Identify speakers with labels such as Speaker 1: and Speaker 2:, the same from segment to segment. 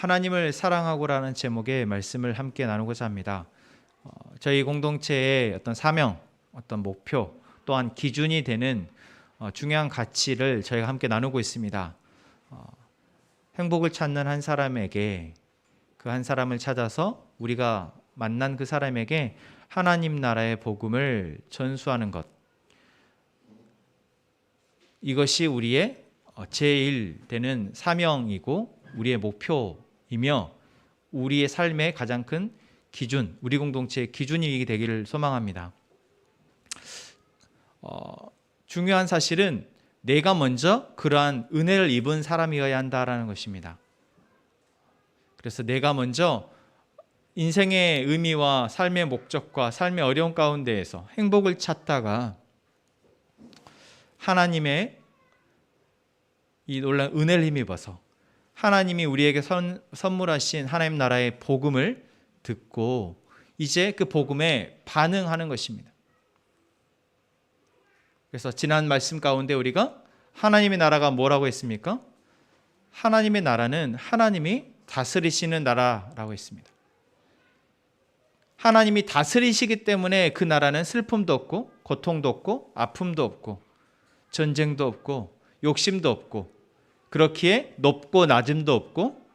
Speaker 1: 하나님을 사랑하고라는 제목의 말씀을 함께 나누고자 합니다. 저희 공동체의 어떤 사명, 어떤 목표, 또한 기준이 되는 중요한 가치를 저희가 함께 나누고 있습니다. 행복을 찾는 한 사람에게, 그 한 사람을 찾아서 우리가 만난 그 사람에게 하나님 나라의 복음을 전수하는 것, 이것이 우리의 제일 되는 사명이고 우리의 목표이며 우리의 삶의 가장 큰 기준, 우리 공동체의 기준이 되기를 소망합니다. 중요한 사실은 내가 먼저 그러한 은혜를 입은 사람이어야 한다라는 것입니다. 그래서 내가 먼저 인생의 의미와 삶의 목적과 삶의 어려운 가운데에서 행복을 찾다가 하나님의 이 놀라운 은혜를 힘입어서 하나님이 우리에게 선물하신 하나님 나라의 복음을 듣고 이제 그 복음에 반응하는 것입니다. 그래서 지난 말씀 가운데 우리가 하나님의 나라가 뭐라고 했습니까? 하나님의 나라는 하나님이 다스리시는 나라라고 했습니다. 하나님이 다스리시기 때문에 그 나라는 슬픔도 없고 고통도 없고 아픔도 없고 전쟁도 없고 욕심도 없고 그렇기에 높고 낮음도 없고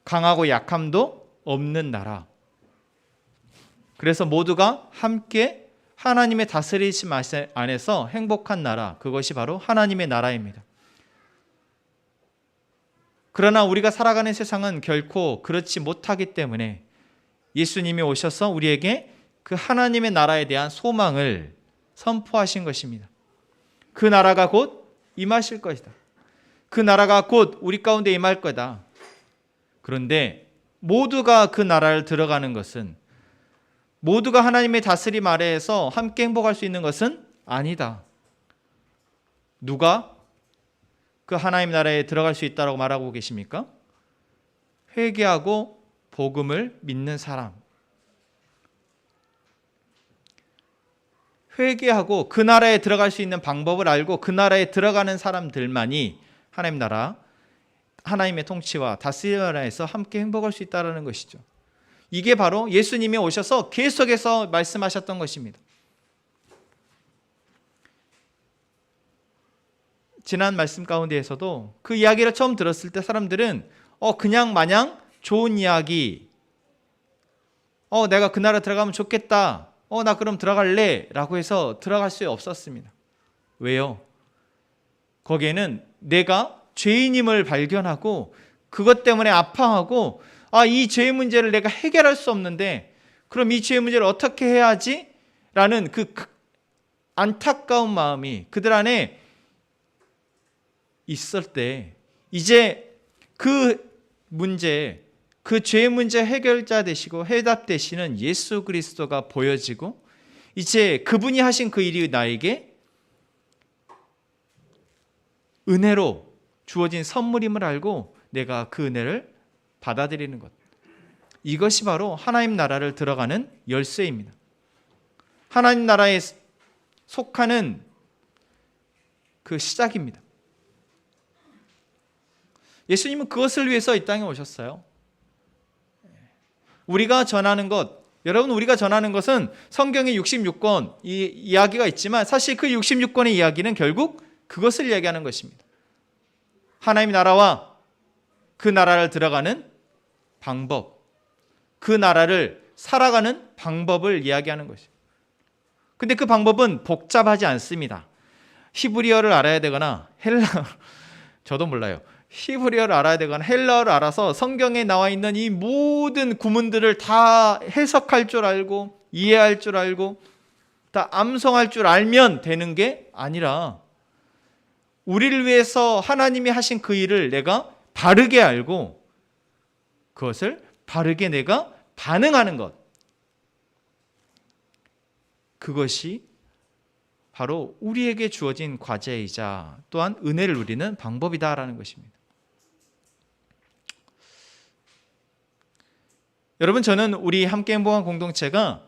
Speaker 1: 강하고 약함도 없는 나라. 그래서 모두가 함께 하나님의 다스리심 안에서 행복한 나라, 그것이 바로 하나님의 나라입니다. 그러나 우리가 살아가는 세상은 결코 그렇지 못하기 때문에 예수님이 오셔서 우리에게 그 하나님의 나라에 대한 소망을 선포하신 것입니다. 그 나라가 곧 임하실 것이다. 그 나라가 곧 우리 가운데 임할 거다. 그런데 모두가 그 나라를 들어가는 것은, 모두가 하나님의 다스림 아래에서 함께 행복할 수 있는 것은 아니다. 누가 그 하나님 나라에 들어갈 수 있다고 말하고 계십니까? 회개하고 복음을 믿는 사람. 회개하고 그 나라에 들어갈 수 있는 방법을 알고 그 나라에 들어가는 사람들만이 하나님 나라, 하나님의 통치와 다스림 나라에서 함께 행복할 수 있다는 것이죠. 이게 바로 예수님이 오셔서 계속해서 말씀하셨던 것입니다. 지난 말씀 가운데에서도 그 이야기를 처음 들었을 때 사람들은 그냥 마냥 좋은 이야기, 내가 그 나라 들어가면 좋겠다, 나 그럼 들어갈래 라고 해서 들어갈 수 없었습니다. 왜요? 거기에는 내가 죄인임을 발견하고 그것 때문에 아파하고 이 죄의 문제를 내가 해결할 수 없는데 그럼 이 죄의 문제를 어떻게 해야지? 라는 그 안타까운 마음이 그들 안에 있을 때 이제 그 문제, 그 죄의 문제 해결자 되시고 해답 되시는 예수 그리스도가 보여지고 이제 그분이 하신 그 일이 나에게 은혜로 주어진 선물임을 알고 내가 그 은혜를 받아들이는 것. 이것이 바로 하나님 나라를 들어가는 열쇠입니다. 하나님 나라에 속하는 그 시작입니다. 예수님은 그것을 위해서 이 땅에 오셨어요. 우리가 전하는 것, 여러분 우리가 전하는 것은 성경의 66권 이 이야기가 있지만 사실 그 66권의 이야기는 결국 그것을 이야기하는 것입니다. 하나님의 나라와 그 나라를 들어가는 방법, 그 나라를 살아가는 방법을 이야기하는 것입니다. 근데 그 방법은 복잡하지 않습니다. 히브리어를 알아야 되거나 저도 몰라요. 히브리어를 알아야 되거나 헬라어를 알아서 성경에 나와 있는 이 모든 구문들을 다 해석할 줄 알고 이해할 줄 알고 다 암송할 줄 알면 되는 게 아니라 우리를 위해서 하나님이 하신 그 일을 내가 바르게 알고 그것을 바르게 내가 반응하는 것, 그것이 바로 우리에게 주어진 과제이자 또한 은혜를 누리는 방법이다라는 것입니다. 여러분, 저는 우리 함께 행복한 공동체가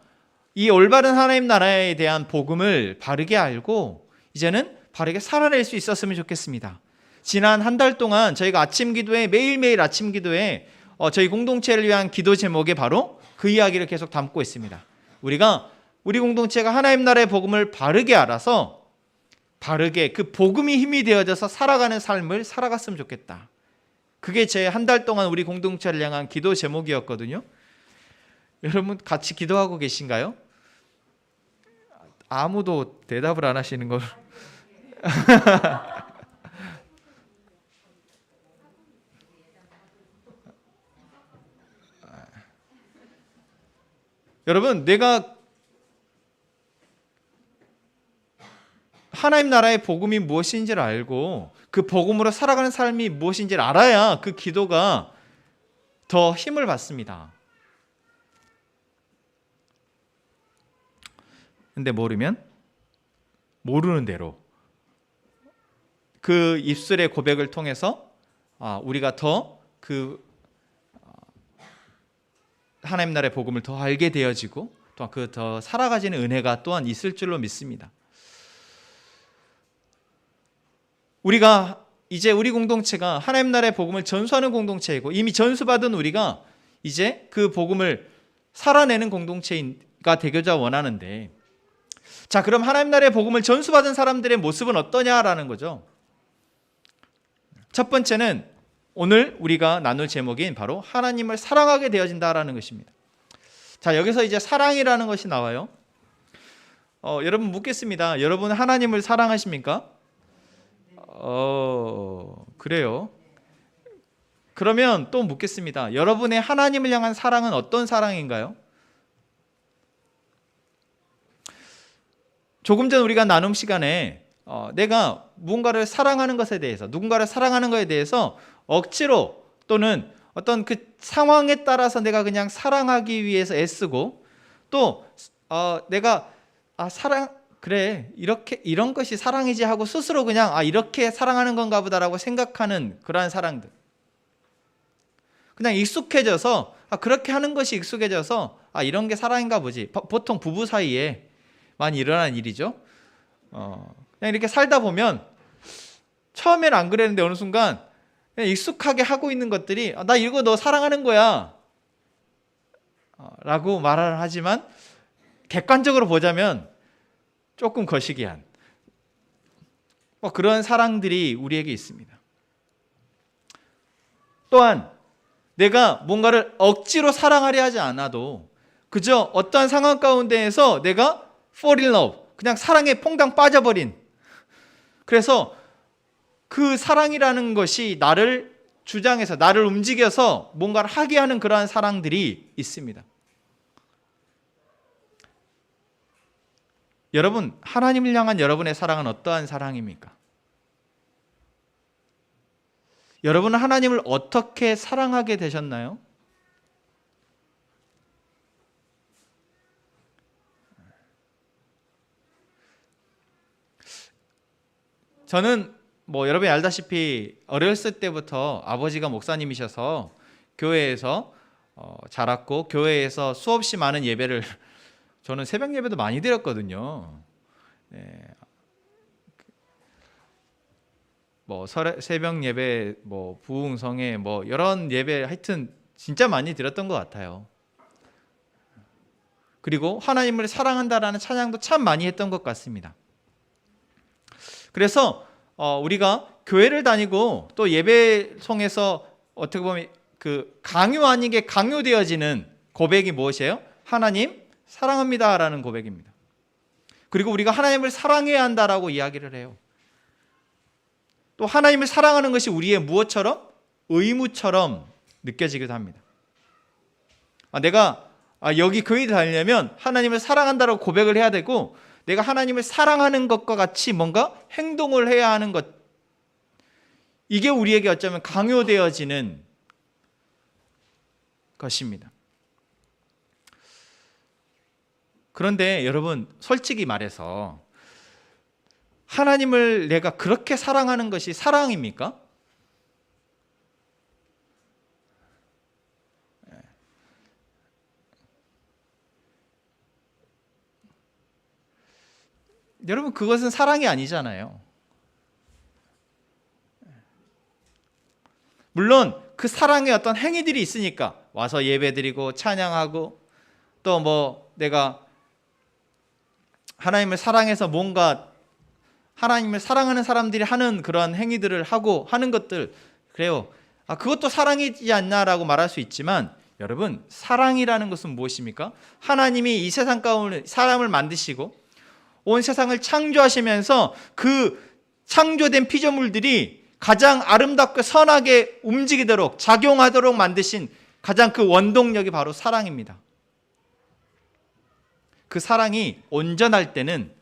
Speaker 1: 이 올바른 하나님 나라에 대한 복음을 바르게 알고 이제는 바르게 살아낼 수 있었으면 좋겠습니다. 지난 한 달 동안 저희가 아침 기도회, 매일매일 아침 기도회 저희 공동체를 위한 기도 제목에 바로 그 이야기를 계속 담고 있습니다. 우리가 우리 공동체가 하나님 나라의 복음을 바르게 알아서 바르게 그 복음이 힘이 되어져서 살아가는 삶을 살아갔으면 좋겠다. 그게 제 한 달 동안 우리 공동체를 향한 기도 제목이었거든요. 여러분 같이 기도하고 계신가요? 아무도 대답을 안 하시는 걸. 여러분, 내가 하나님 나라의 복음이 무엇인지를 알고 그 복음으로 살아가는 삶이 무엇인지를 알아야 그 기도가 더 힘을 받습니다. 근데 모르면 모르는 대로 그 입술의 고백을 통해서 우리가 더 그 하나님 나라의 복음을 더 알게 되어지고 또한 그 더 살아가지는 은혜가 또한 있을 줄로 믿습니다. 우리가 이제 우리 공동체가 하나님 나라의 복음을 전수하는 공동체이고 이미 전수받은 우리가 이제 그 복음을 살아내는 공동체가 되고자 원하는데, 자, 그럼 하나님 나라의 복음을 전수받은 사람들의 모습은 어떠냐라는 거죠. 첫 번째는 오늘 우리가 나눌 제목인 바로 하나님을 사랑하게 되어진다라는 것입니다. 자, 여기서 이제 사랑이라는 것이 나와요. 여러분 묻겠습니다. 여러분 하나님을 사랑하십니까? 그래요. 그러면 또 묻겠습니다. 여러분의 하나님을 향한 사랑은 어떤 사랑인가요? 조금 전 우리가 나눔 시간에 내가 무언가를 사랑하는 것에 대해서, 누군가를 사랑하는 것에 대해서 억지로 또는 어떤 그 상황에 따라서 내가 그냥 사랑하기 위해서 애쓰고, 또 내가 그래, 이렇게 이런 것이 사랑이지 하고 스스로 그냥 이렇게 사랑하는 건가 보다라고 생각하는 그러한 사랑들, 그냥 익숙해져서 그렇게 하는 것이 익숙해져서 이런 게 사랑인가 보지. 보통 부부 사이에 많이 일어나는 일이죠. 그냥 이렇게 살다 보면 처음에는 안 그랬는데 어느 순간 그냥 익숙하게 하고 있는 것들이 나 이거 너 사랑하는 거야 라고 말을 하지만 객관적으로 보자면 조금 거시기한 그런 사랑들이 우리에게 있습니다. 또한 내가 뭔가를 억지로 사랑하려 하지 않아도 그저 어떠한 상황 가운데에서 내가 fall in love, 그냥 사랑에 퐁당 빠져버린, 그래서 그 사랑이라는 것이 나를 주장해서 나를 움직여서 뭔가를 하게 하는 그러한 사랑들이 있습니다. 여러분, 하나님을 향한 여러분의 사랑은 어떠한 사랑입니까? 여러분은 하나님을 어떻게 사랑하게 되셨나요? 저는 여러분이 알다시피 어렸을 때부터 아버지가 목사님이셔서 교회에서 자랐고, 교회에서 수없이 많은 예배를 저는 새벽 예배도 많이 드렸거든요. 네. 새벽 예배, 부흥성회, 이런 예배 하여튼 진짜 많이 드렸던 것 같아요. 그리고 하나님을 사랑한다라는 찬양도 참 많이 했던 것 같습니다. 그래서 우리가 교회를 다니고 또 예배송에서 어떻게 보면 그 강요 아니게 강요되어지는 고백이 무엇이에요? 하나님 사랑합니다라는 고백입니다. 그리고 우리가 하나님을 사랑해야 한다라고 이야기를 해요. 또 하나님을 사랑하는 것이 우리의 무엇처럼? 의무처럼 느껴지기도 합니다. 내가 여기 교회에 다니려면 하나님을 사랑한다라고 고백을 해야 되고, 내가 하나님을 사랑하는 것과 같이 뭔가 행동을 해야 하는 것, 이게 우리에게 어쩌면 강요되어지는 것입니다. 그런데 여러분, 솔직히 말해서 하나님을 내가 그렇게 사랑하는 것이 사랑입니까? 여러분, 그것은 사랑이 아니잖아요. 물론 그 사랑의 어떤 행위들이 있으니까 와서 예배드리고 찬양하고 또 뭐 내가 하나님을 사랑해서 뭔가 하나님을 사랑하는 사람들이 하는 그런 행위들을 하고 하는 것들, 그래요. 그것도 사랑이지 않나라고 말할 수 있지만, 여러분, 사랑이라는 것은 무엇입니까? 하나님이 이 세상 가운데 사람을 만드시고 온 세상을 창조하시면서 그 창조된 피조물들이 가장 아름답고 선하게 움직이도록 작용하도록 만드신 가장 그 원동력이 바로 사랑입니다. 그 사랑이 온전할 때는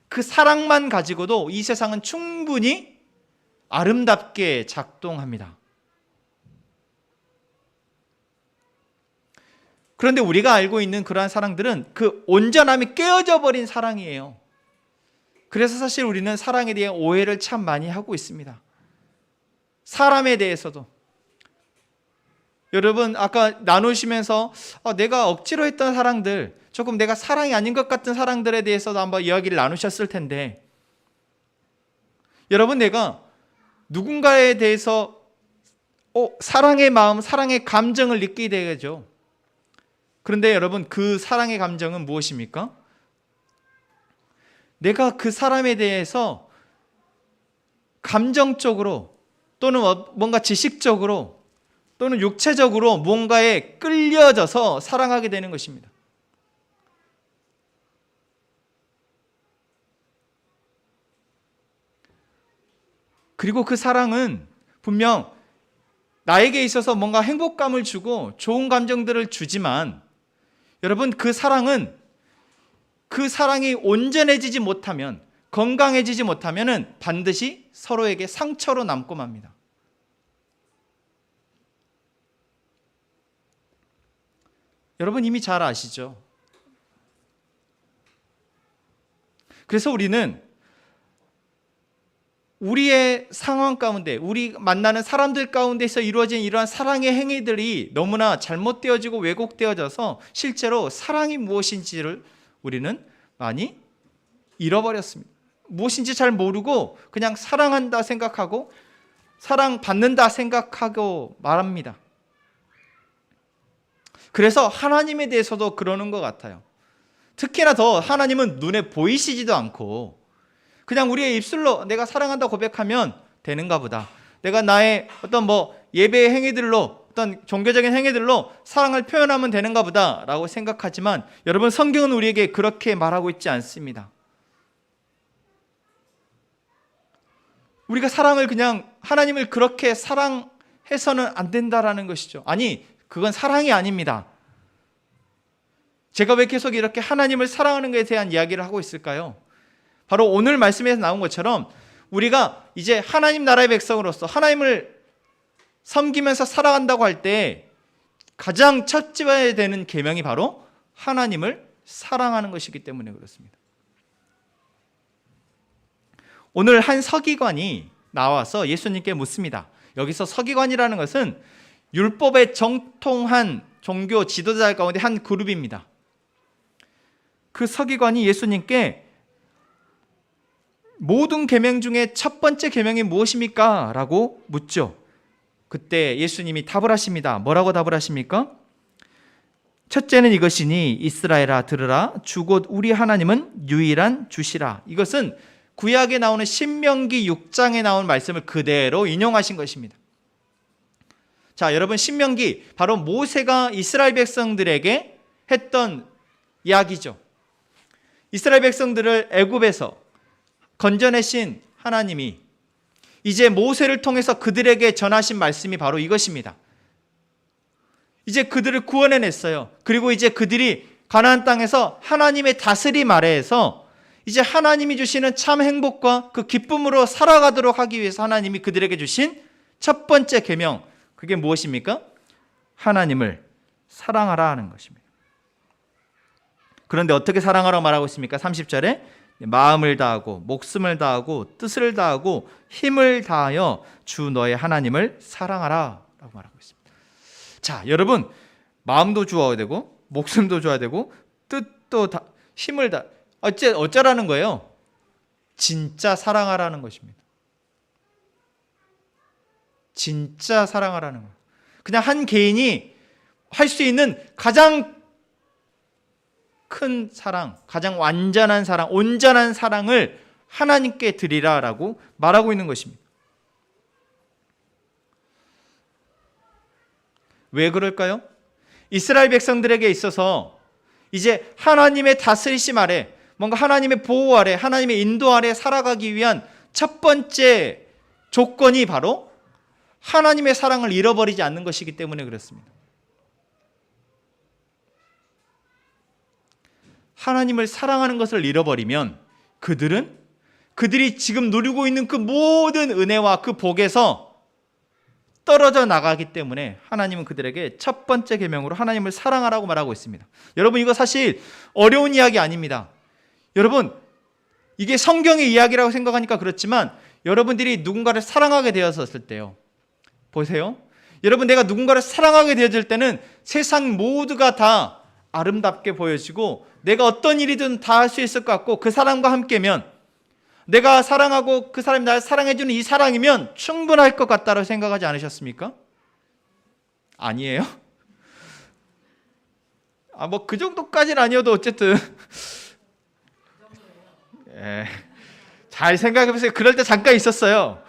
Speaker 1: 그 사랑만 가지고도 이 세상은 충분히 아름답게 작동합니다. 그런데 우리가 알고 있는 그러한 사랑들은 그 온전함이 깨어져 버린 사랑이에요. 그래서 사실 우리는 사랑에 대한 오해를 참 많이 하고 있습니다. 사람에 대해서도. 여러분 아까 나누시면서 내가 억지로 했던 사랑들, 조금 내가 사랑이 아닌 것 같은 사랑들에 대해서도 한번 이야기를 나누셨을 텐데, 여러분 내가 누군가에 대해서 사랑의 마음, 사랑의 감정을 느끼게 되죠. 그런데 여러분 그 사랑의 감정은 무엇입니까? 내가 그 사람에 대해서 감정적으로 또는 뭔가 지식적으로 또는 육체적으로 뭔가에 끌려져서 사랑하게 되는 것입니다. 그리고 그 사랑은 분명 나에게 있어서 뭔가 행복감을 주고 좋은 감정들을 주지만, 여러분 그 사랑이 온전해지지 못하면, 건강해지지 못하면 반드시 서로에게 상처로 남고 맙니다. 여러분 이미 잘 아시죠? 그래서 우리는 우리의 상황 가운데, 우리 만나는 사람들 가운데서 이루어진 이러한 사랑의 행위들이 너무나 잘못되어지고 왜곡되어져서 실제로 사랑이 무엇인지를 우리는 많이 잃어버렸습니다. 무엇인지 잘 모르고 그냥 사랑한다 생각하고 사랑받는다 생각하고 말합니다. 그래서 하나님에 대해서도 그러는 것 같아요. 특히나 더 하나님은 눈에 보이시지도 않고 그냥 우리의 입술로 내가 사랑한다 고백하면 되는가 보다. 내가 나의 어떤 예배의 행위들로, 어떤 종교적인 행위들로 사랑을 표현하면 되는가 보다 라고 생각하지만, 여러분 성경은 우리에게 그렇게 말하고 있지 않습니다. 우리가 사랑을 그냥 하나님을 그렇게 사랑해서는 안 된다라는 것이죠. 아니, 그건 사랑이 아닙니다. 제가 왜 계속 이렇게 하나님을 사랑하는 것에 대한 이야기를 하고 있을까요? 바로 오늘 말씀에서 나온 것처럼 우리가 이제 하나님 나라의 백성으로서 하나님을 섬기면서 살아간다고 할 때 가장 첫째야 되는 계명이 바로 하나님을 사랑하는 것이기 때문에 그렇습니다. 오늘 한 서기관이 나와서 예수님께 묻습니다. 여기서 서기관이라는 것은 율법에 정통한 종교 지도자 가운데 한 그룹입니다. 그 서기관이 예수님께 모든 계명 중에 첫 번째 계명이 무엇입니까? 라고 묻죠. 그때 예수님이 답을 하십니다. 뭐라고 답을 하십니까? 첫째는 이것이니 이스라엘아 들으라, 주 곧 우리 하나님은 유일한 주시라. 이것은 구약에 나오는 신명기 6장에 나온 말씀을 그대로 인용하신 것입니다. 자, 여러분 신명기 바로 모세가 이스라엘 백성들에게 했던 이야기죠. 이스라엘 백성들을 애굽에서 건져내신 하나님이 이제 모세를 통해서 그들에게 전하신 말씀이 바로 이것입니다. 이제 그들을 구원해냈어요. 그리고 이제 그들이 가나안 땅에서 하나님의 다스림 아래에서 이제 하나님이 주시는 참 행복과 그 기쁨으로 살아가도록 하기 위해서 하나님이 그들에게 주신 첫 번째 계명, 그게 무엇입니까? 하나님을 사랑하라 하는 것입니다. 그런데 어떻게 사랑하라고 말하고 있습니까? 30절에 마음을 다하고 목숨을 다하고 뜻을 다하고 힘을 다하여 주 너의 하나님을 사랑하라 라고 말하고 있습니다. 자, 여러분 마음도 주어야 되고 목숨도 줘야 되고 뜻도 힘을 다 어쩌라는 거예요? 진짜 사랑하라는 것입니다. 진짜 사랑하라는 거예요. 그냥 한 개인이 할 수 있는 가장 큰 사랑, 가장 완전한 사랑, 온전한 사랑을 하나님께 드리라라고 말하고 있는 것입니다. 왜 그럴까요? 이스라엘 백성들에게 있어서 이제 하나님의 다스리심 아래, 뭔가 하나님의 보호 아래, 하나님의 인도 아래 살아가기 위한 첫 번째 조건이 바로 하나님의 사랑을 잃어버리지 않는 것이기 때문에 그렇습니다. 하나님을 사랑하는 것을 잃어버리면 그들이 지금 누리고 있는 그 모든 은혜와 그 복에서 떨어져 나가기 때문에 하나님은 그들에게 첫 번째 계명으로 하나님을 사랑하라고 말하고 있습니다. 여러분, 이거 사실 어려운 이야기 아닙니다. 여러분, 이게 성경의 이야기라고 생각하니까 그렇지만 여러분들이 누군가를 사랑하게 되었을 때요, 보세요. 여러분, 내가 누군가를 사랑하게 되어질 때는 세상 모두가 다 아름답게 보여지고 내가 어떤 일이든 다 할 수 있을 것 같고, 그 사람과 함께면, 내가 사랑하고 그 사람이 나를 사랑해주는 이 사랑이면 충분할 것 같다고 생각하지 않으셨습니까? 아니에요? 뭐 그 정도까지는 아니어도 어쨌든 잘 생각해보세요. 그럴 때 잠깐 있었어요.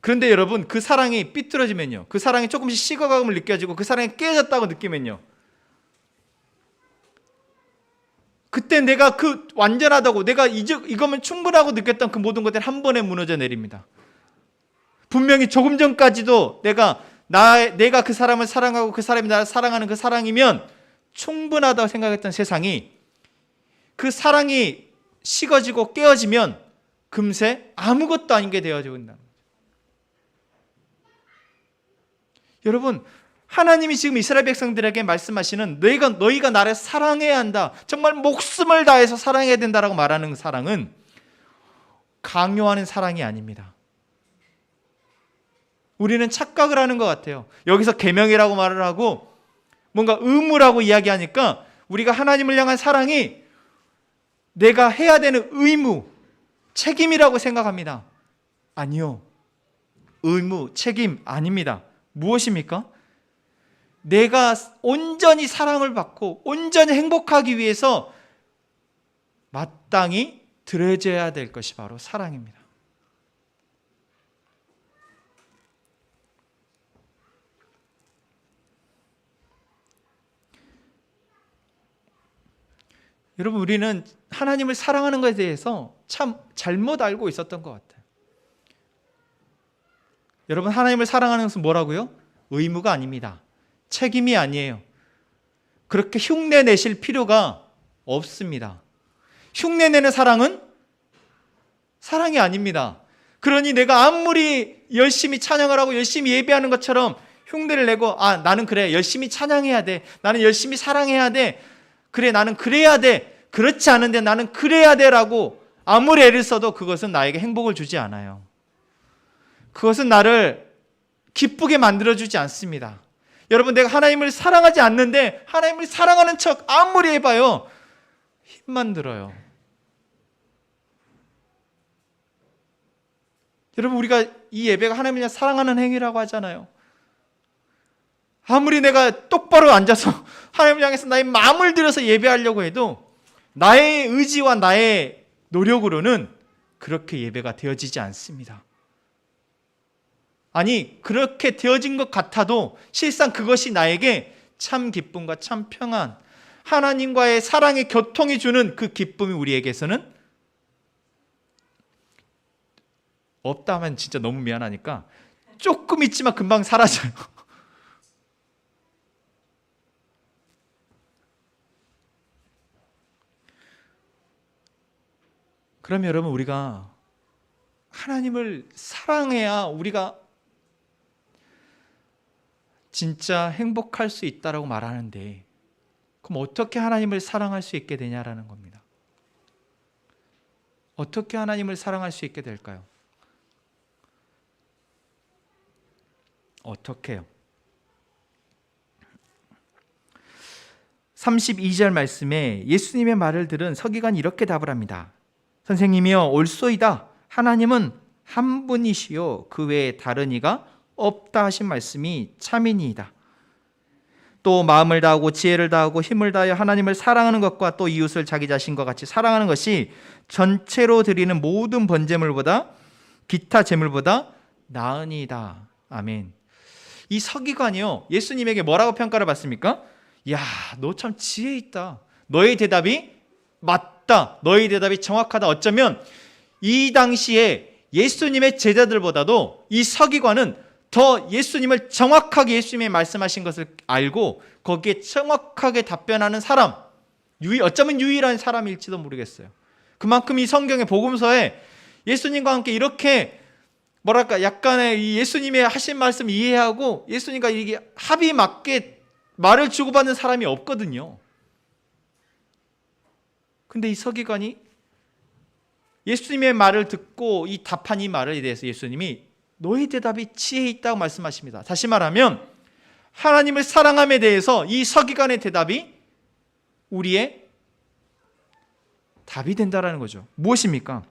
Speaker 1: 그런데 여러분, 그 사랑이 삐뚤어지면요, 그 사랑이 조금씩 식어감을 느껴지고 그 사랑이 깨졌다고 느끼면요, 그때 내가 그 완전하다고, 내가 이거면 충분하고 느꼈던 그 모든 것들이 한 번에 무너져 내립니다. 분명히 조금 전까지도 내가 그 사람을 사랑하고 그 사람이 나를 사랑하는 그 사랑이면 충분하다고 생각했던 세상이, 그 사랑이 식어지고 깨어지면 금세 아무것도 아닌 게 되어지고 있다. 여러분, 하나님이 지금 이스라엘 백성들에게 말씀하시는 너희가 나를 사랑해야 한다, 정말 목숨을 다해서 사랑해야 된다라고 말하는 사랑은 강요하는 사랑이 아닙니다. 우리는 착각을 하는 것 같아요. 여기서 계명이라고 말을 하고 뭔가 의무라고 이야기하니까 우리가 하나님을 향한 사랑이 내가 해야 되는 의무, 책임이라고 생각합니다. 아니요, 의무, 책임 아닙니다. 무엇입니까? 내가 온전히 사랑을 받고 온전히 행복하기 위해서 마땅히 드려져야 될 것이 바로 사랑입니다. 여러분, 우리는 하나님을 사랑하는 것에 대해서 참 잘못 알고 있었던 것 같아요. 여러분, 하나님을 사랑하는 것은 뭐라고요? 의무가 아닙니다. 책임이 아니에요. 그렇게 흉내 내실 필요가 없습니다. 흉내 내는 사랑은 사랑이 아닙니다. 그러니 내가 아무리 열심히 찬양을 하고 열심히 예배하는 것처럼 흉내를 내고, 나는 그래, 열심히 찬양해야 돼, 나는 열심히 사랑해야 돼, 그래, 나는 그래야 돼, 그렇지 않은데 나는 그래야 돼 라고 아무리 애를 써도 그것은 나에게 행복을 주지 않아요. 그것은 나를 기쁘게 만들어주지 않습니다. 여러분, 내가 하나님을 사랑하지 않는데 하나님을 사랑하는 척 아무리 해봐요, 힘만 들어요. 여러분, 우리가 이 예배가 하나님을 사랑하는 행위라고 하잖아요. 아무리 내가 똑바로 앉아서 하나님을 향해서 나의 마음을 들여서 예배하려고 해도 나의 의지와 나의 노력으로는 그렇게 예배가 되어지지 않습니다. 아니, 그렇게 되어진 것 같아도 실상 그것이 나에게 참 기쁨과 참 평안, 하나님과의 사랑의 교통이 주는 그 기쁨이 우리에게서는 없다 하면 진짜 너무 미안하니까 조금 있지만 금방 사라져요. 그러면 여러분, 우리가 하나님을 사랑해야 우리가 진짜 행복할 수 있다라고 말하는데, 그럼 어떻게 하나님을 사랑할 수 있게 되냐라는 겁니다. 어떻게 하나님을 사랑할 수 있게 될까요? 어떻게요? 32절 말씀에 예수님의 말을 들은 서기관이 이렇게 답을 합니다. 선생님이여, 옳소이다. 하나님은 한 분이시요 그 외에 다른 이가 없다 하신 말씀이 참이니이다. 또 마음을 다하고 지혜를 다하고 힘을 다하여 하나님을 사랑하는 것과 또 이웃을 자기 자신과 같이 사랑하는 것이 전체로 드리는 모든 번제물보다 기타 제물보다 나으니이다. 아멘. 이 서기관이요, 예수님에게 뭐라고 평가를 받습니까? 야, 너 참 지혜 있다. 너의 대답이 맞다. 너의 대답이 정확하다. 어쩌면 이 당시에 예수님의 제자들보다도 이 서기관은 더 예수님을 정확하게 예수님이 말씀하신 것을 알고 거기에 정확하게 답변하는 사람, 어쩌면 유일한 사람일지도 모르겠어요. 그만큼 이 성경의 복음서에 예수님과 함께 이렇게 뭐랄까 약간의 이 예수님의 하신 말씀 이해하고 예수님과 이게 합이 맞게 말을 주고받는 사람이 없거든요. 근데 이 서기관이 예수님의 말을 듣고 이 답한 이 말에 대해서 예수님이 너의 대답이 지혜 있다고 말씀하십니다. 다시 말하면 하나님을 사랑함에 대해서 이 서기관의 대답이 우리의 답이 된다라는 거죠. 무엇입니까?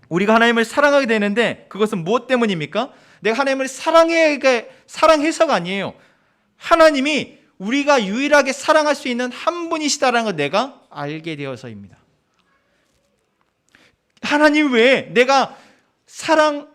Speaker 1: 우리가 하나님을 사랑하게 되는데 그것은 무엇 때문입니까? 내가 하나님을 사랑해서가 아니에요. 하나님이 우리가 유일하게 사랑할 수 있는 한 분이시다라는 걸 내가 알게 되어서입니다. 하나님 외에 내가 사랑할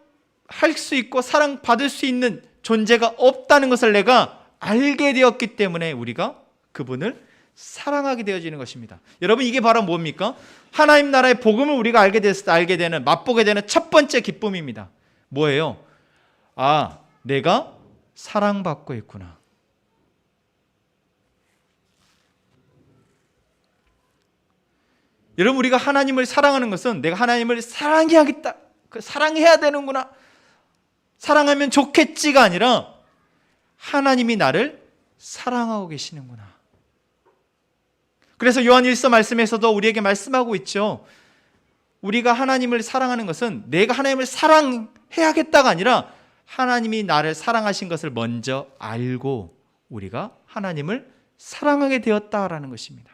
Speaker 1: 수 있고 사랑받을 수 있는 존재가 없다는 것을 내가 알게 되었기 때문에 우리가 그분을 사랑하게 되어지는 것입니다. 여러분, 이게 바로 뭡니까? 하나님 나라의 복음을 우리가 알게 되는, 맛보게 되는 첫 번째 기쁨입니다. 뭐예요? 아, 내가 사랑받고 있구나. 여러분, 우리가 하나님을 사랑하는 것은 내가 하나님을 사랑해야겠다, 사랑해야 되는구나, 사랑하면 좋겠지가 아니라 하나님이 나를 사랑하고 계시는구나. 그래서 요한 1서 말씀에서도 우리에게 말씀하고 있죠. 우리가 하나님을 사랑하는 것은 내가 하나님을 사랑해야겠다가 아니라 하나님이 나를 사랑하신 것을 먼저 알고 우리가 하나님을 사랑하게 되었다라는 것입니다.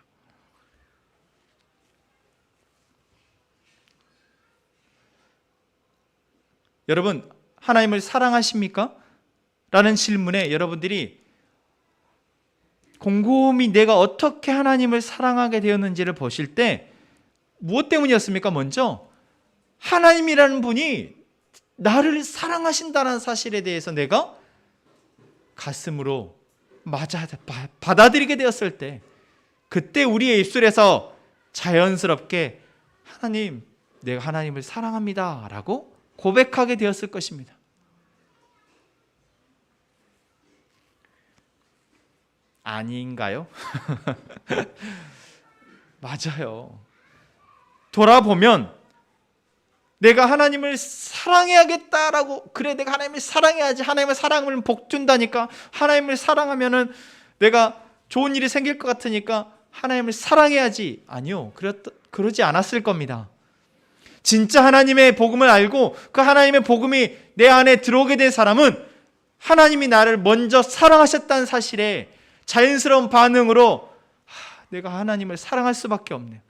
Speaker 1: 여러분, 하나님을 사랑하십니까? 라는 질문에 여러분들이 곰곰이 내가 어떻게 하나님을 사랑하게 되었는지를 보실 때 무엇 때문이었습니까? 먼저 하나님이라는 분이 나를 사랑하신다는 사실에 대해서 내가 가슴으로 받아들이게 되었을 때, 그때 우리의 입술에서 자연스럽게 하나님, 내가 하나님을 사랑합니다 라고 고백하게 되었을 것입니다. 아닌가요? 맞아요. 돌아보면 내가 하나님을 사랑해야겠다라고, 그래 내가 하나님을 사랑해야지, 하나님을 사랑하면 복 준다니까, 하나님을 사랑하면은 내가 좋은 일이 생길 것 같으니까 하나님을 사랑해야지. 아니요, 그러지 않았을 겁니다. 진짜 하나님의 복음을 알고 그 하나님의 복음이 내 안에 들어오게 된 사람은 하나님이 나를 먼저 사랑하셨다는 사실에 자연스러운 반응으로 내가 하나님을 사랑할 수밖에 없네요.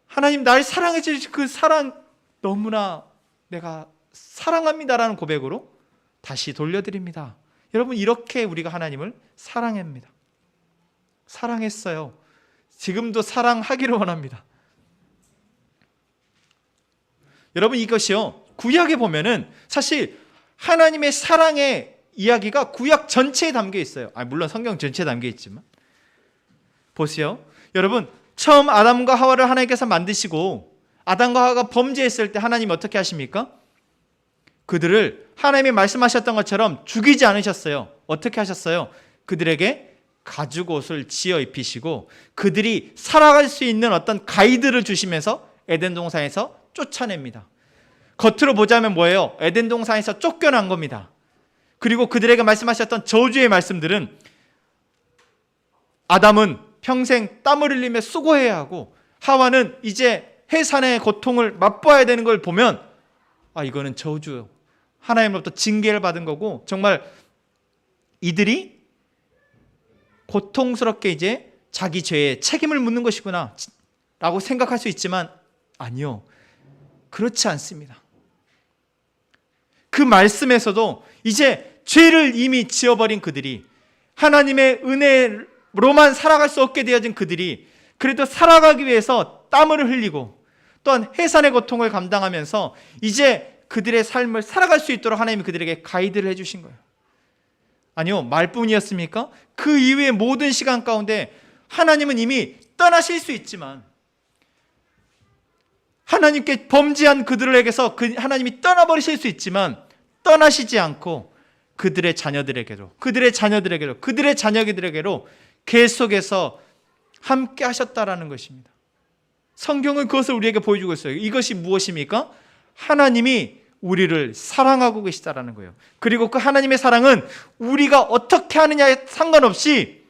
Speaker 1: 하나님 날 사랑해 주신 그 사랑 너무나 내가 사랑합니다라는 고백으로 다시 돌려드립니다. 여러분, 이렇게 우리가 하나님을 사랑합니다. 사랑했어요. 지금도 사랑하기를 원합니다. 여러분, 이것이요, 구약에 보면은 사실 하나님의 사랑의 이야기가 구약 전체에 담겨 있어요. 물론 성경 전체에 담겨 있지만 보세요. 여러분, 처음 아담과 하와를 하나님께서 만드시고 아담과 하와가 범죄했을 때 하나님 어떻게 하십니까? 그들을 하나님이 말씀하셨던 것처럼 죽이지 않으셨어요. 어떻게 하셨어요? 그들에게 가죽옷을 지어 입히시고 그들이 살아갈 수 있는 어떤 가이드를 주시면서 에덴 동산에서 쫓아냅니다. 겉으로 보자면 뭐예요? 에덴 동산에서 쫓겨난 겁니다. 그리고 그들에게 말씀하셨던 저주의 말씀들은 아담은 평생 땀을 흘리며 수고해야 하고 하와는 이제 해산의 고통을 맛봐야 되는 걸 보면 이거는 저주, 하나님으로부터 징계를 받은 거고 정말 이들이 고통스럽게 이제 자기 죄에 책임을 묻는 것이구나 라고 생각할 수 있지만 아니요, 그렇지 않습니다. 그 말씀에서도 이제 죄를 이미 지어버린 그들이, 하나님의 은혜로만 살아갈 수 없게 되어진 그들이 그래도 살아가기 위해서 땀을 흘리고 또한 해산의 고통을 감당하면서 이제 그들의 삶을 살아갈 수 있도록 하나님이 그들에게 가이드를 해주신 거예요. 아니요, 말뿐이었습니까? 그 이후의 모든 시간 가운데 하나님은 이미 떠나실 수 있지만, 하나님께 범죄한 그들에게서 하나님이 떠나버리실 수 있지만 떠나시지 않고 그들의 자녀들에게로 계속해서 함께 하셨다라는 것입니다. 성경은 그것을 우리에게 보여주고 있어요. 이것이 무엇입니까? 하나님이 우리를 사랑하고 계시다라는 거예요. 그리고 그 하나님의 사랑은 우리가 어떻게 하느냐에 상관없이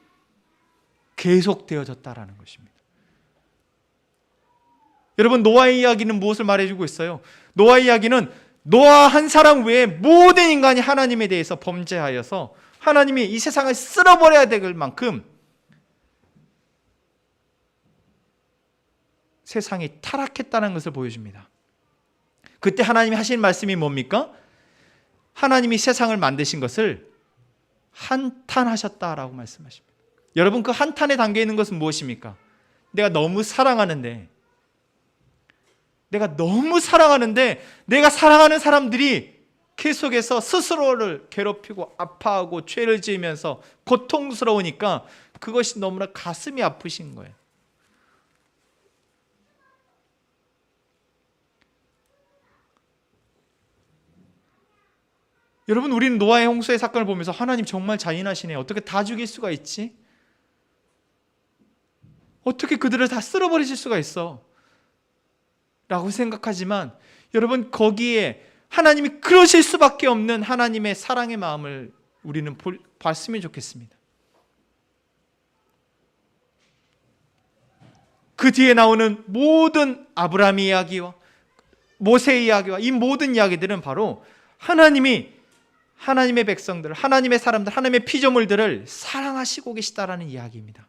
Speaker 1: 계속되어졌다라는 것입니다. 여러분, 노아의 이야기는 무엇을 말해주고 있어요? 노아의 이야기는 노아 한 사람 외에 모든 인간이 하나님에 대해서 범죄하여서 하나님이 이 세상을 쓸어버려야 될 만큼 세상이 타락했다는 것을 보여줍니다. 그때 하나님이 하신 말씀이 뭡니까? 하나님이 세상을 만드신 것을 한탄하셨다라고 말씀하십니다. 여러분, 그 한탄에 담겨 있는 것은 무엇입니까? 내가 너무 사랑하는데 내가 사랑하는 사람들이 계속해서 스스로를 괴롭히고 아파하고 죄를 지으면서 고통스러우니까 그것이 너무나 가슴이 아프신 거예요. 여러분, 우리는 노아의 홍수의 사건을 보면서 하나님 정말 잔인하시네, 어떻게 다 죽일 수가 있지? 어떻게 그들을 다 쓸어버리실 수가 있어? 라고 생각하지만, 여러분, 거기에 하나님이 그러실 수밖에 없는 하나님의 사랑의 마음을 우리는 봤으면 좋겠습니다. 그 뒤에 나오는 모든 아브라함의 이야기와 모세의 이야기와 이 모든 이야기들은 바로 하나님의 백성들, 하나님의 사람들, 하나님의 피조물들을 사랑하시고 계시다라는 이야기입니다.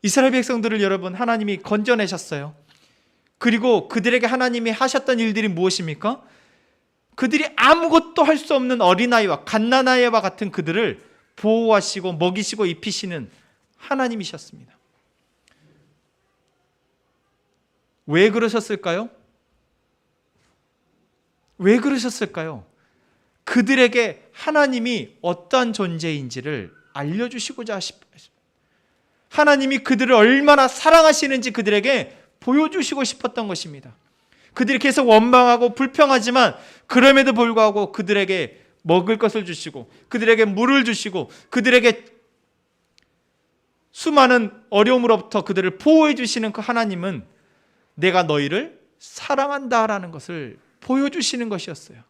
Speaker 1: 이스라엘 백성들을 여러분, 하나님이 건져내셨어요. 그리고 그들에게 하나님이 하셨던 일들이 무엇입니까? 그들이 아무것도 할 수 없는 어린아이와 갓난아이와 같은 그들을 보호하시고 먹이시고 입히시는 하나님이셨습니다. 왜 그러셨을까요? 왜 그러셨을까요? 그들에게 하나님이 어떠한 존재인지를 알려주시고자 하십니다. 하나님이 그들을 얼마나 사랑하시는지 그들에게 보여주시고 싶었던 것입니다. 그들이 계속 원망하고 불평하지만 그럼에도 불구하고 그들에게 먹을 것을 주시고 그들에게 물을 주시고 그들에게 수많은 어려움으로부터 그들을 보호해 주시는 그 하나님은 내가 너희를 사랑한다라는 것을 보여주시는 것이었어요.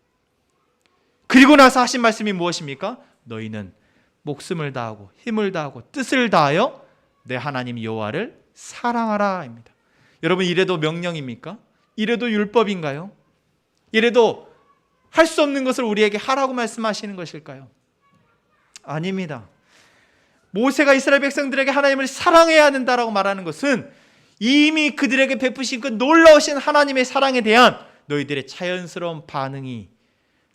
Speaker 1: 그리고 나서 하신 말씀이 무엇입니까? 너희는 목숨을 다하고 힘을 다하고 뜻을 다하여 내 하나님 여호와를 사랑하라 입니다. 여러분, 이래도 명령입니까? 이래도 율법인가요? 이래도 할 수 없는 것을 우리에게 하라고 말씀하시는 것일까요? 아닙니다. 모세가 이스라엘 백성들에게 하나님을 사랑해야 된다라고 말하는 것은 이미 그들에게 베푸신 그 놀라우신 하나님의 사랑에 대한 너희들의 자연스러운 반응이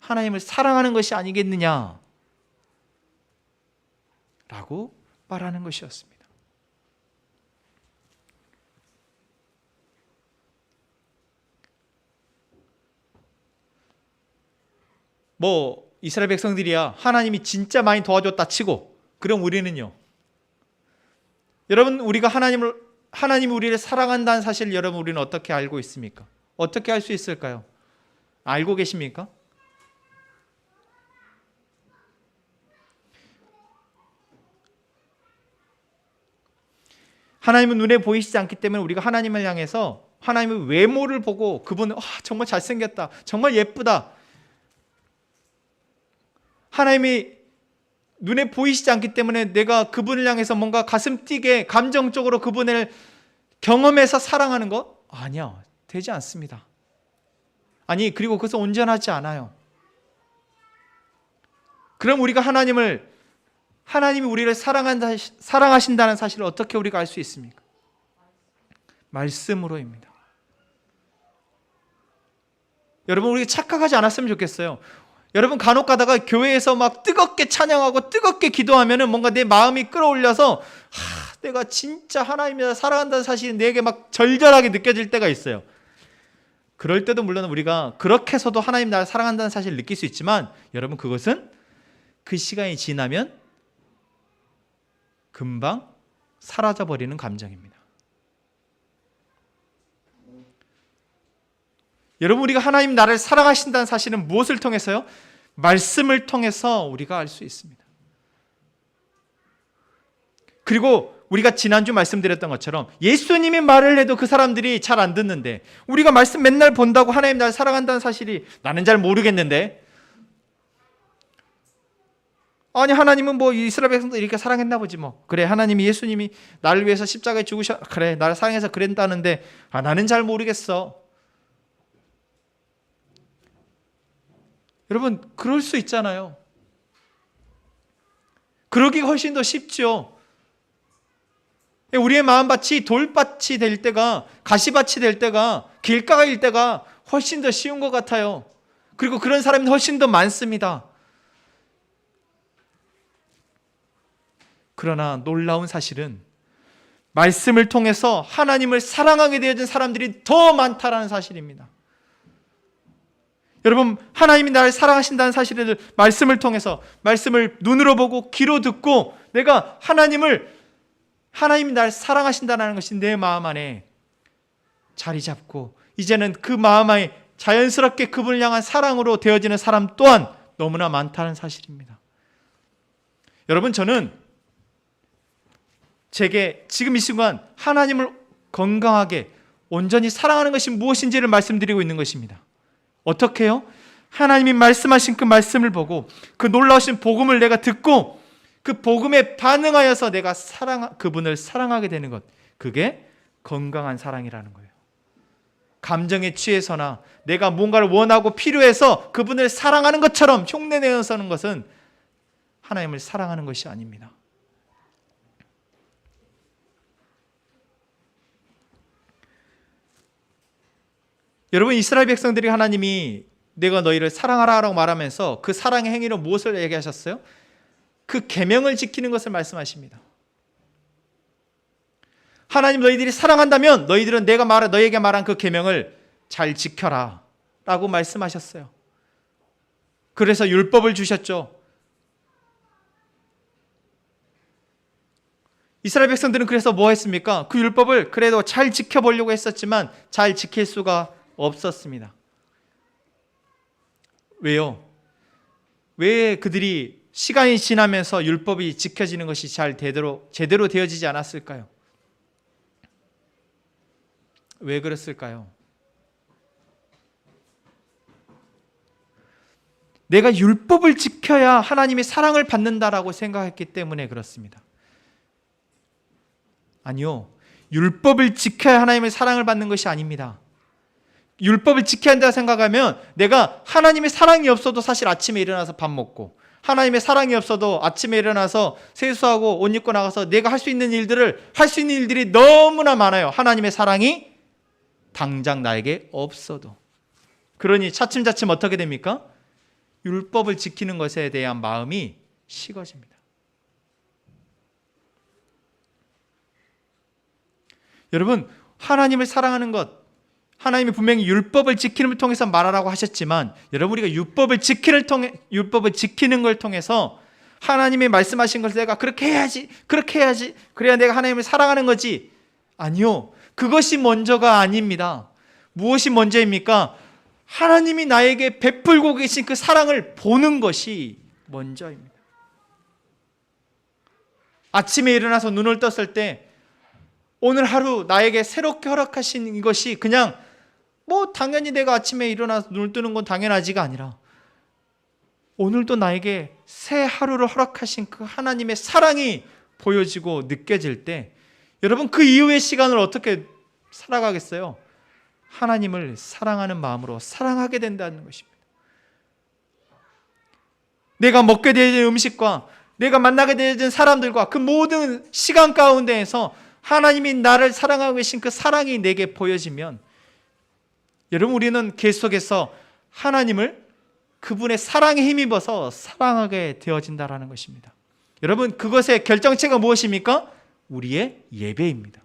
Speaker 1: 하나님을 사랑하는 것이 아니겠느냐 라고 말하는 것이었습니다. 이스라엘 백성들이야 하나님이 진짜 많이 도와줬다 치고, 그럼 우리는요? 여러분, 우리가 하나님이 우리를 사랑한다는 사실을 여러분 우리는 어떻게 알고 있습니까? 어떻게 알 수 있을까요? 알고 계십니까? 하나님은 눈에 보이시지 않기 때문에 우리가 하나님을 향해서 하나님의 외모를 보고 그분은 정말 잘생겼다, 정말 예쁘다, 하나님이 눈에 보이시지 않기 때문에 내가 그분을 향해서 뭔가 가슴 뛰게 감정적으로 그분을 경험해서 사랑하는 것? 아니요, 되지 않습니다. 그리고 그것은 온전하지 않아요. 그럼 우리가 하나님이 우리를 사랑하신다는 사실을 어떻게 우리가 알 수 있습니까? 말씀으로입니다. 여러분, 우리 착각하지 않았으면 좋겠어요. 여러분, 간혹 가다가 교회에서 막 뜨겁게 찬양하고 뜨겁게 기도하면은 뭔가 내 마음이 끌어올려서 내가 진짜 하나님을 사랑한다는 사실이 내게 막 절절하게 느껴질 때가 있어요. 그럴 때도 물론 우리가 그렇게 해서도 하나님 나를 사랑한다는 사실을 느낄 수 있지만, 여러분, 그것은 그 시간이 지나면 금방 사라져버리는 감정입니다. 여러분, 우리가 하나님 나를 사랑하신다는 사실은 무엇을 통해서요? 말씀을 통해서 우리가 알 수 있습니다. 그리고 우리가 지난주 말씀드렸던 것처럼 예수님이 말을 해도 그 사람들이 잘 안 듣는데, 우리가 말씀 맨날 본다고 하나님 나를 사랑한다는 사실이 나는 잘 모르겠는데, 아니 하나님은 뭐 이스라엘 백성들 이렇게 사랑했나 보지 뭐, 그래 하나님이 예수님이 나를 위해서 십자가에 죽으셔, 그래 나를 사랑해서 그랬다는데 나는 잘 모르겠어. 여러분, 그럴 수 있잖아요. 그러기가 훨씬 더 쉽죠. 우리의 마음밭이 돌밭이 될 때가, 가시밭이 될 때가, 길가일 때가 훨씬 더 쉬운 것 같아요. 그리고 그런 사람이 훨씬 더 많습니다. 그러나 놀라운 사실은 말씀을 통해서 하나님을 사랑하게 되어진 사람들이 더 많다라는 사실입니다. 여러분, 하나님이 나를 사랑하신다는 사실을 말씀을 통해서, 말씀을 눈으로 보고 귀로 듣고 내가 하나님이 나를 사랑하신다는 것이 내 마음 안에 자리 잡고, 이제는 그 마음 안에 자연스럽게 그분을 향한 사랑으로 되어지는 사람 또한 너무나 많다는 사실입니다. 여러분, 저는 제게 지금 이 순간 하나님을 건강하게 온전히 사랑하는 것이 무엇인지를 말씀드리고 있는 것입니다. 어떻게 해요? 하나님이 말씀하신 그 말씀을 보고 그 놀라우신 복음을 내가 듣고 그 복음에 반응하여서 내가 그분을 사랑하게 되는 것, 그게 건강한 사랑이라는 거예요. 감정에 취해서나 내가 뭔가를 원하고 필요해서 그분을 사랑하는 것처럼 흉내내어서는 것은 하나님을 사랑하는 것이 아닙니다. 여러분, 이스라엘 백성들이 하나님이 내가 너희를 사랑하라 라고 말하면서 그 사랑의 행위로 무엇을 얘기하셨어요? 그 계명을 지키는 것을 말씀하십니다. 하나님, 너희들이 사랑한다면 너희들은 너희에게 말한 그 계명을 잘 지켜라 라고 말씀하셨어요. 그래서 율법을 주셨죠. 이스라엘 백성들은 그래서 뭐 했습니까? 그 율법을 그래도 잘 지켜보려고 했었지만 잘 지킬 수가 없었습니다. 왜요? 왜 그들이 시간이 지나면서 율법이 지켜지는 것이 제대로 되어지지 않았을까요? 왜 그랬을까요? 내가 율법을 지켜야 하나님의 사랑을 받는다라고 생각했기 때문에 그렇습니다. 아니요, 율법을 지켜야 하나님의 사랑을 받는 것이 아닙니다. 율법을 지켜야 한다고 생각하면 내가 하나님의 사랑이 없어도 사실 아침에 일어나서 밥 먹고, 하나님의 사랑이 없어도 아침에 일어나서 세수하고 옷 입고 나가서 내가 할 수 있는 일들이 너무나 많아요. 하나님의 사랑이 당장 나에게 없어도. 그러니 차츰차츰 어떻게 됩니까? 율법을 지키는 것에 대한 마음이 식어집니다. 여러분, 하나님을 사랑하는 것, 하나님이 분명히 율법을 지키는 걸 통해서 말하라고 하셨지만, 여러분, 우리가 율법을 지키는 걸 통해서 하나님이 말씀하신 것을 내가 그렇게 해야지, 그래야 내가 하나님을 사랑하는 거지. 아니요, 그것이 먼저가 아닙니다. 무엇이 먼저입니까? 하나님이 나에게 베풀고 계신 그 사랑을 보는 것이 먼저입니다. 아침에 일어나서 눈을 떴을 때 오늘 하루 나에게 새롭게 허락하신 것이 그냥 당연히 내가 아침에 일어나서 눈을 뜨는 건 당연하지가 아니라, 오늘도 나에게 새 하루를 허락하신 그 하나님의 사랑이 보여지고 느껴질 때, 여러분, 그 이후의 시간을 어떻게 살아가겠어요? 하나님을 사랑하는 마음으로 살아가게 된다는 것입니다. 내가 먹게 되어진 음식과 내가 만나게 되어진 사람들과 그 모든 시간 가운데에서 하나님이 나를 사랑하고 계신 그 사랑이 내게 보여지면, 여러분, 우리는 계속해서 하나님을 그분의 사랑에 힘입어서 사랑하게 되어진다라는 것입니다. 여러분, 그것의 결정체가 무엇입니까? 우리의 예배입니다.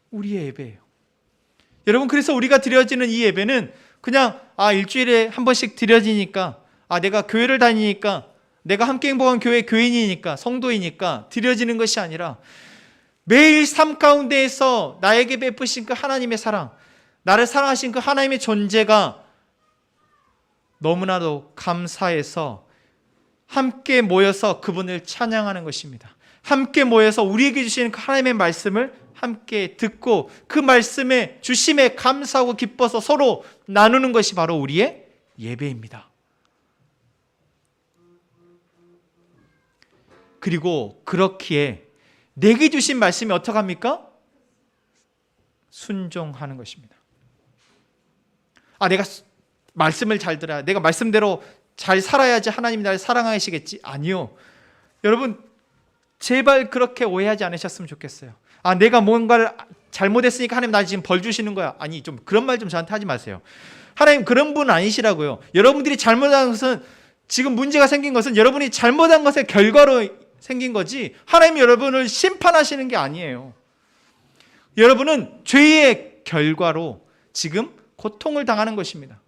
Speaker 1: 우리의 예배예요. 여러분, 그래서 우리가 드려지는 이 예배는 그냥 일주일에 한 번씩 드려지니까, 내가 교회를 다니니까, 내가 함께 행복한 교회 교인이니까, 성도이니까 드려지는 것이 아니라 매일 삶 가운데에서 나에게 베푸신 그 하나님의 사랑, 나를 사랑하신 그 하나님의 존재가 너무나도 감사해서 함께 모여서 그분을 찬양하는 것입니다. 함께 모여서 우리에게 주시는 그 하나님의 말씀을 함께 듣고 그 말씀에 주심에 감사하고 기뻐서 서로 나누는 것이 바로 우리의 예배입니다. 그리고 그렇기에 내게 주신 말씀이 어떻게 합니까? 순종하는 것입니다. 내가 말씀을 잘 들어야, 내가 말씀대로 잘 살아야지 하나님이 나를 사랑하시겠지. 아니요. 여러분, 제발 그렇게 오해하지 않으셨으면 좋겠어요. 내가 뭔가를 잘못했으니까 하나님 나 지금 벌 주시는 거야. 아니, 좀 그런 말 좀 저한테 하지 마세요. 하나님 그런 분 아니시라고요. 여러분들이 잘못한 것은, 지금 문제가 생긴 것은 여러분이 잘못한 것의 결과로 생긴 거지 하나님이 여러분을 심판하시는 게 아니에요. 여러분은 죄의 결과로 지금 고통을 당하는 것입니다.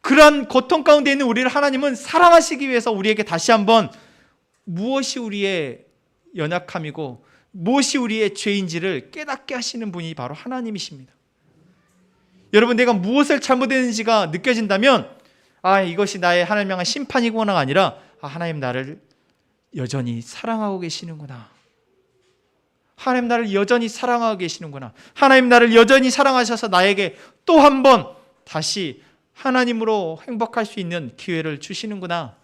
Speaker 1: 그러한 고통 가운데 있는 우리를 하나님은 사랑하시기 위해서 우리에게 다시 한번 무엇이 우리의 연약함이고 무엇이 우리의 죄인지를 깨닫게 하시는 분이 바로 하나님이십니다. 여러분, 내가 무엇을 잘못했는지가 느껴진다면 이것이 나의 하나님 향한 심판이구나가 아니라 하나님 나를 여전히 사랑하고 계시는구나. 하나님 나를 여전히 사랑하고 계시는구나. 하나님 나를 여전히 사랑하셔서 나에게 또 한 번 다시 하나님으로 행복할 수 있는 기회를 주시는구나.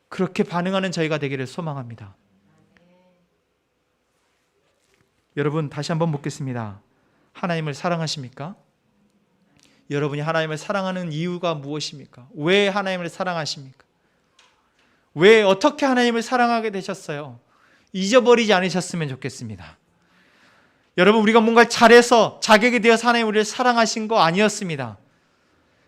Speaker 1: 그렇게 반응하는 저희가 되기를 소망합니다. 여러분, 다시 한번 묻겠습니다. 하나님을 사랑하십니까? 여러분이 하나님을 사랑하는 이유가 무엇입니까? 왜 하나님을 사랑하십니까? 왜 어떻게 하나님을 사랑하게 되셨어요? 잊어버리지 않으셨으면 좋겠습니다. 여러분, 우리가 뭔가 잘해서 자격이 되어서 하나님 우리를 사랑하신 거 아니었습니다.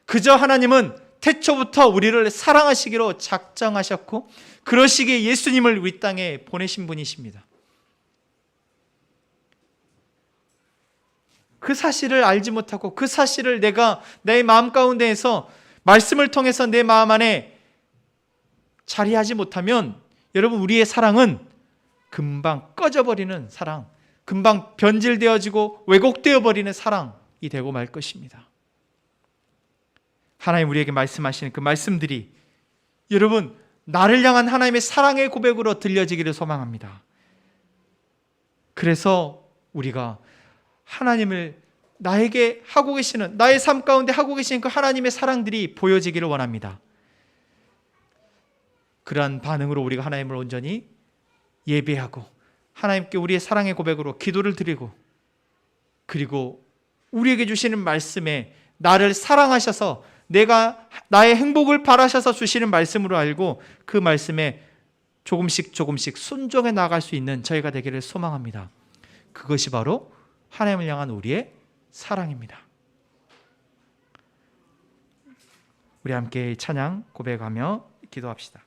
Speaker 1: 그저 하나님은 태초부터 우리를 사랑하시기로 작정하셨고 그러시기에 예수님을 우리 땅에 보내신 분이십니다. 그 사실을 알지 못하고 그 사실을 내가 내 마음 가운데에서 말씀을 통해서 내 마음 안에 자리하지 못하면 여러분, 우리의 사랑은 금방 꺼져버리는 사랑, 금방 변질되어지고 왜곡되어 버리는 사랑이 되고 말 것입니다. 하나님 우리에게 말씀하시는 그 말씀들이 여러분, 나를 향한 하나님의 사랑의 고백으로 들려지기를 소망합니다. 그래서 우리가 하나님을 나에게 하고 계시는, 나의 삶 가운데 하고 계시는 그 하나님의 사랑들이 보여지기를 원합니다. 그러한 반응으로 우리가 하나님을 온전히 예배하고 하나님께 우리의 사랑의 고백으로 기도를 드리고, 그리고 우리에게 주시는 말씀에 나를 사랑하셔서 내가 나의 행복을 바라셔서 주시는 말씀으로 알고 그 말씀에 조금씩 순종해 나갈 수 있는 저희가 되기를 소망합니다. 그것이 바로 하나님을 향한 우리의 사랑입니다. 우리 함께 찬양 고백하며 기도합시다.